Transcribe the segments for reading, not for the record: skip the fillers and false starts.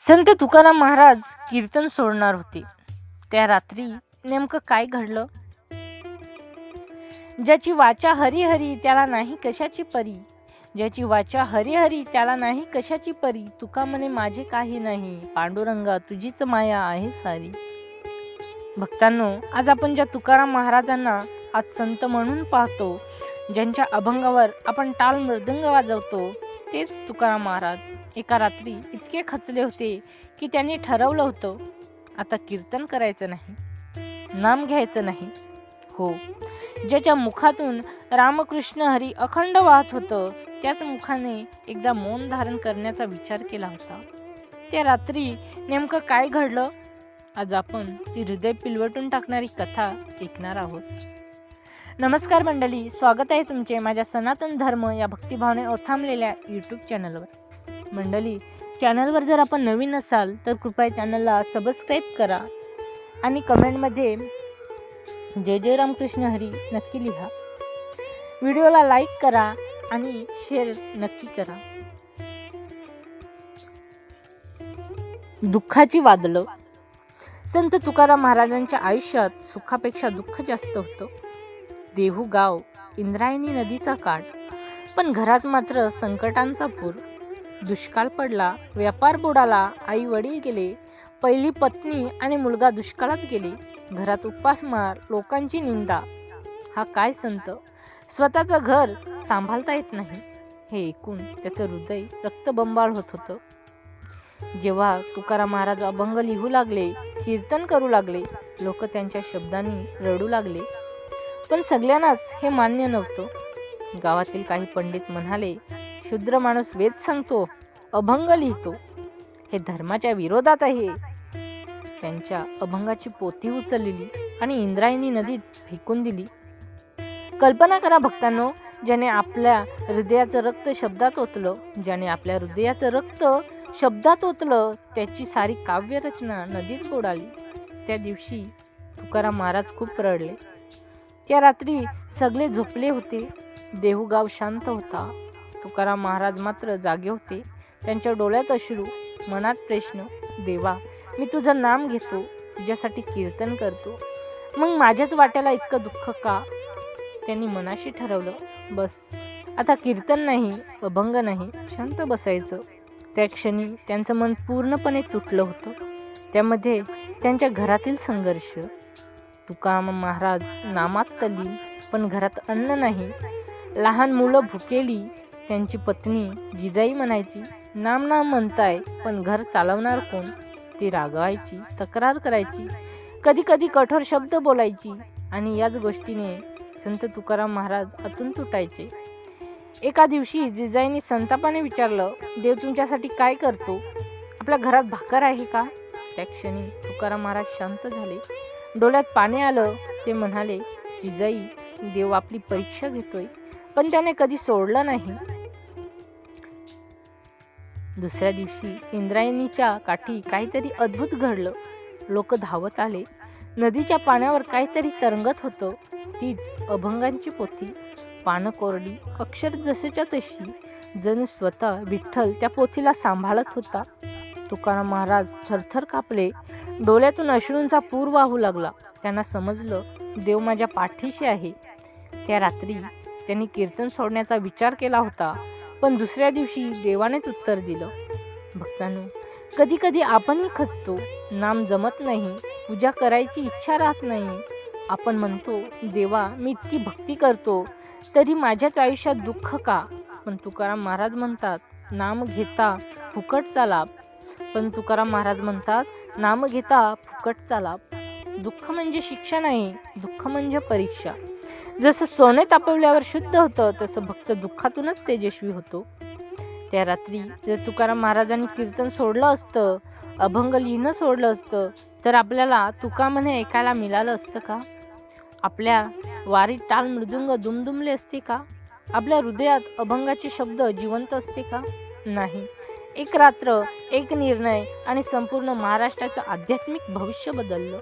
संत तुकाराम महाराज कीर्तन सोडणार होते. त्या रात्री नेमकं काय घडलं? ज्याची वाचा हरी हरी त्याला नाही कशाची परी, ज्याची वाचा हरी हरी त्याला नाही कशाची परी. तुका म्हणे माझे काही नाही, पांडुरंगा तुझीच माया आहे सारी. भक्तांनो, आज आपण ज्या तुकाराम महाराजांना आज संत म्हणून पाहतो, ज्यांच्या अभंगावर आपण टाळ मृदंग वाजवतो, तेच तुकाराम महाराज एका रात्री इतके खचले होते की त्यांनी ठरवलं होतं, आता कीर्तन करायचं नाही, नाम घ्यायचं नाही. हो, ज्याच्या मुखातून रामकृष्ण हरी अखंड वाहत होतं, त्याच मुखाने एकदा मौन धारण करण्याचा विचार केला होता. त्या रात्री नेमकं काय घडलं? आज आपण ती हृदय पिलवटून टाकणारी कथा ऐकणार आहोत. नमस्कार मंडळी, स्वागत आहे तुमचे माझ्या सनातन धर्म या भक्तिभावने ओथांबलेल्या यूट्यूब चॅनलवर. मंडळी, चॅनलवर जर आपण नवीन असाल तर कृपया चॅनलला सबस्क्राईब करा आणि कमेंटमध्ये जय जय रामकृष्ण हरी नक्की लिहा. व्हिडिओला लाईक करा आणि शेअर नक्की करा. दुःखाची वादळं. संत तुकाराम महाराजांच्या आयुष्यात सुखापेक्षा दुःख जास्त होतं. देहू गाव, इंद्रायणी नदीचा काठ, पण घरात मात्र संकटांचा पूर. दुष्काळ पडला, व्यापार बुडाला, आई वडील गेले, पहिली पत्नी आणि मुलगा दुष्काळात गेले, घरात उपासमार, लोकांची निंदा. हा काय संत, स्वतःचं घर सांभाळता येत नाही. हे ऐकून त्याचं हृदय रक्तबंबाळ होत होतं. जेव्हा तुकाराम महाराज अभंग लिहू लागले, कीर्तन करू लागले, लोक त्यांच्या शब्दांनी रडू लागले. पण सगळ्यांनाच हे मान्य नव्हतं. गावातील काही पंडित म्हणाले, शूद्र माणूस वेद सांगतो, अभंग लिहितो, हे धर्माच्या विरोधात आहे. त्यांच्या अभंगाची पोथी उचलली आणि इंद्रायणी नदीत फेकून दिली. कल्पना करा भक्तांनो, ज्याने आपल्या हृदयाचं रक्त शब्दात ओतलं, ज्याने आपल्या हृदयाचं रक्त शब्दात ओतलं, त्याची सारी काव्यरचना नदीत बुडाली. त्या दिवशी तुकाराम महाराज खूप रडले. त्या रात्री सगळे झोपले होते. देहूगाव शांत होता. तुकाराम महाराज मात्र जागे होते. त्यांच्या डोळ्यात अश्रू, मनात प्रश्न. देवा, मी तुझं नाम घेतो, तुझ्यासाठी कीर्तन करतो, मग माझ्याच वाट्याला इतकं दुःख का? त्यांनी मनाशी ठरवलं, बस आता कीर्तन नाही, अभंग नाही, शांत बसायचं. त्या क्षणी त्यांचं मन पूर्णपणे तुटलं होतं. त्यामध्ये त्यांच्या घरातील संघर्ष. तुकाराम महाराज नामात तल्लीन, पण घरात अन्न नाही. लहान मुलं भुकेली. त्यांची पत्नी जिजाई म्हणायची, नाम नाम म्हणताय, पण घर चालवणार कोण? ती रागवायची, तक्रार करायची, कधी कधी कठोर शब्द बोलायची. आणि याच गोष्टीने संत तुकाराम महाराज आतून तुटायचे. एका दिवशी जिजाईने संतापाने विचारलं, देव तुमच्यासाठी काय करतो? आपल्या घरात भाकर आहे का? त्या क्षणी तुकाराम महाराज शांत झाले. डोळ्यात पाणी आलं. ते म्हणाले, जिजाई, देव आपली परीक्षा घेतोय, पण त्याने कधी सोडलं नाही. दुसऱ्या दिवशी इंद्रायणीच्या काठी काहीतरी अद्भुत घडलं. लोक धावत आले. नदीच्या पाण्यावर काहीतरी तरंगत होतं. तीच अभंगांची पोथी. पानं कोरडी, अक्षर जसेच्या तशी, जणू स्वतः विठ्ठल त्या पोथीला सांभाळत होता. तुकाराम महाराज थरथर कापले. डोळ्यातून अश्रूंचा पूर वाहू लागला. त्यांना समजलं, देव माझ्या पाठीशी आहे. त्या रात्री त्यांनी कीर्तन सोडण्याचा विचार केला होता, पण दुसऱ्या दिवशी देवानेच उत्तर दिलं. भक्तांनो, कधी कधी आपणही खचतो. नाम जमत नाही, पूजा करायची इच्छा राहत नाही. आपण म्हणतो, देवा मी इतकी भक्ती करतो, तरी माझ्याच आयुष्यात दुःख का? पण तुकाराम महाराज म्हणतात, नाम घेता फुकटचा लाभ. पण तुकाराम महाराज म्हणतात, नाम घेता फुकटचा लाभ. दुःख म्हणजे शिक्षा नाही, दुःख म्हणजे परीक्षा. जसं सोने तापवल्यावर शुद्ध होतं, तसं भक्त दुःखातूनच तेजस्वी होतो. त्या रात्री जर तुकाराम महाराजांनी कीर्तन सोडलं असतं, अभंग लिहिणं सोडलं असतं, तर आपल्याला तुका म्हणे ऐकायला मिळालं असतं का? आपल्या वारीत टाळ मृदुंग दुमदुमले असते का? आपल्या हृदयात अभंगाचे शब्द जिवंत असते का? नाही. एक रात्र, एक निर्णय आणि संपूर्ण महाराष्ट्राचं आध्यात्मिक भविष्य बदललं.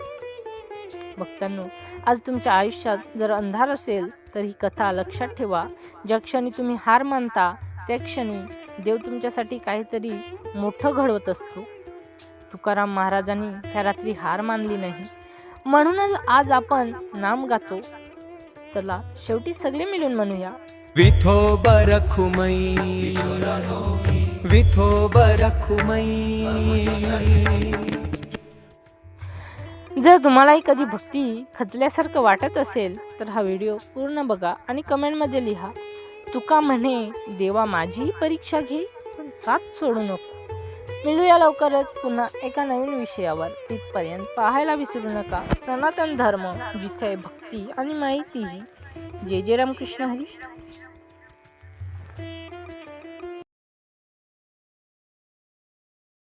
भक्तांनो, आज तुमच्या आयुष्यात जर अंधार असेल तर ही कथा लक्षात ठेवा. ज्या क्षणी तुम्ही हार मानता, त्या क्षणी देव तुमच्यासाठी काहीतरी मोठं घडवत असतो. तुकाराम महाराजांनी त्या रात्री हार मानली नाही, म्हणूनच आज आपण नाम गातो. चला शेवटी सगळे मिळून म्हणूया, विठोब रखुमई, विठोब रखुमई. जर तुम्हालाही कधी भक्ती खचल्यासारखं वाटत असेल तर हा व्हिडिओ पूर्ण बघा आणि कमेंटमध्ये लिहा, तुका म्हणे देवा माझीही परीक्षा घे पण साथ सोडू नको. मिळूया लवकरच पुन्हा एका नवीन विषयावर. तिथपर्यंत पाहायला विसरू नका सनातन धर्म, जिथे भक्ती आणि माहिती. जय जय रामकृष्ण हरी.